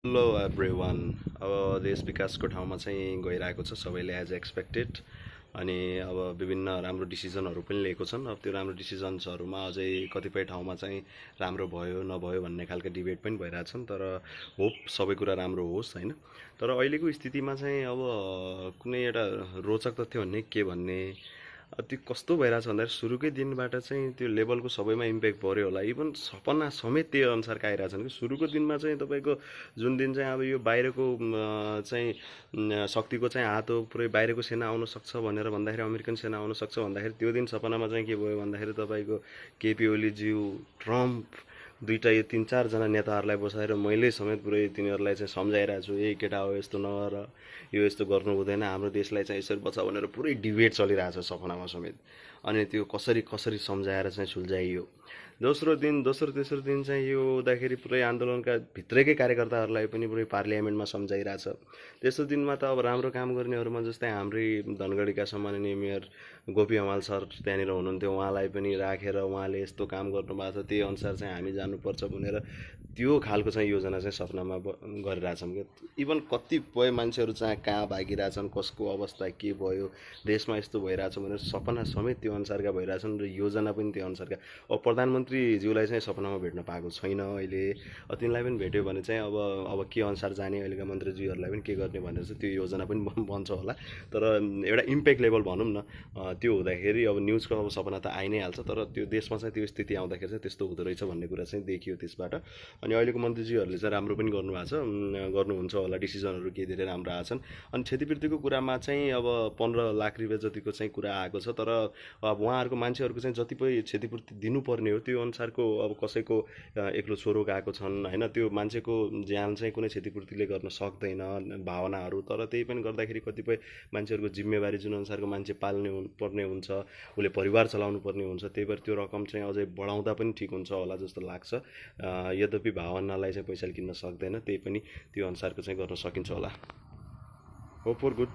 Hello everyone. अब देश विकासको ठाउँमा चाहिँ गइरहेको छ सबैले एज एक्सपेक्टेड। अनि अब विभिन्न राम्रो डिसिजनहरू पनि लिएको छन्। अब त्यो राम्रो डिसिजन्सहरूमा अझै कतिपय ठाउँमा चाहिँ राम्रो भयो नभयो भन्ने खालको डिबेट पनि भइरहेछन्। तर होप सबै कुरा राम्रो होस् होइन। तर अहिलेको स्थितिमा चाहिँ अब कुनै एउटा रोचक तथ्य भन्ने के भन्ने त्यो कस्तो भइरहेछ भन्दाखेरि सुरुकै दिनबाट चाहिँ त्यो लेभलको सबैमा इम्प्याक्ट पऱ्यो होला। इभन सपना समेत त्यही अनुसारका आइरहेछन् कि सुरुको दिनमा चाहिँ तपाईँको जुन दिन चाहिँ अब यो बाहिरको चाहिँ शक्तिको चाहिँ हात हो, पुरै बाहिरको सेना आउन सक्छ भनेर भन्दाखेरि, अमेरिकन सेना आउन सक्छ भन्दाखेरि, त्यो दिन सपनामा चाहिँ के भयो भन्दाखेरि तपाईँको केपी ओलीज्यू, ट्रम्प दुईवटा यो तिन चारजना नेताहरूलाई बसाएर मैले समेत पुरै तिनीहरूलाई चाहिँ सम्झाइरहेको छु, ए केटा हो यस्तो नगर, यो यस्तो गर्नु हुँदैन, हाम्रो देशलाई चाहिँ यसरी बचाऊ भनेर पुरै डिबेट चलिरहेछ सपनामा समेत। अनि त्यो कसरी कसरी सम्झाएर चाहिँ सुल्झाइयो। दोस्रो तेस्रो दिन चाहिँ यो हुँदाखेरि पुरै आन्दोलनका भित्रैकै कार्यकर्ताहरूलाई पनि पुरै पार्लियामेन्टमा सम्झाइरहेछ। तेस्रो दिनमा त अब राम्रो काम गर्नेहरूमा जस्तै हाम्रै धनगढीका सम्माननीय मेयर गोपी हमाल सर त्यहाँनिर हुनुहुन्थ्यो, उहाँलाई पनि राखेर उहाँले यस्तो काम गर्नुभएको छ त्यही अनुसार चाहिँ हामी जानुपर्छ भनेर त्यो खालको चाहिँ योजना चाहिँ सपनामा गरिरहेछौँ क्या। इभन कतिपय मान्छेहरू चाहिँ कहाँ भागिरहेछन्, कसको अवस्था के भयो, देशमा यस्तो भइरहेछ भनेर सपना समेत त्यो अनुसारका भइरहेछन् र योजना पनि त्यो अनुसारका। अब प्रधानमन्त्रीज्यूलाई चाहिँ सपनामा भेट्न पाएको छैन अहिले। तिनलाई पनि भेट्यो भने चाहिँ अब के अनुसार जाने, अहिलेका मन्त्रीज्यूहरूलाई पनि के गर्ने भनेर चाहिँ त्यो योजना पनि बन्छ होला। तर एउटा इम्प्याक्ट लेभल भनौँ न, त्यो हुँदाखेरि अब न्युजको अब सपना त आइ नै हाल्छ। तर त्यो देशमा चाहिँ त्यो स्थिति आउँदाखेरि चाहिँ त्यस्तो हुँदो रहेछ भन्ने कुरा चाहिँ देखियो त्यसबाट। अनि अहिलेको मन्त्रीज्यूहरूले चाहिँ राम्रो पनि गर्नुभएको छ, गर्नुहुन्छ होला, डिसिजनहरू केही धेरै राम्रो आएछन्। अनि क्षतिपूर्तिको कुरामा चाहिँ अब 15 लाख रुपियाँ जतिको चाहिँ कुरा आएको छ। तर अब उहाँहरूको मान्छेहरूको चाहिँ जति पनि क्षतिपूर्ति दिनुपर्ने हो त्यो अनुसारको अब कसैको एक्लो छोरो गएको छन् होइन, त्यो मान्छेको ज्यान चाहिँ कुनै क्षतिपूर्तिले गर्न सक्दैन भावनाहरू। तर त्यही पनि गर्दाखेरि कतिपय मान्छेहरूको जिम्मेवारी जुन अनुसारको मान्छे पाल्ने पर्ने हुन्छ, उसले परिवार चलाउनु पर्ने हुन्छ, त्यही भएर त्यो रकम चाहिँ अझै बढाउँदा पनि ठिक हुन्छ होला जस्तो लाग्छ। यद्यपि भावनालाई चाहिँ पैसाले किन्न सक्दैन, त्यही पनि त्यो अनुसारको चाहिँ गर्न सकिन्छ होला। Hope for good.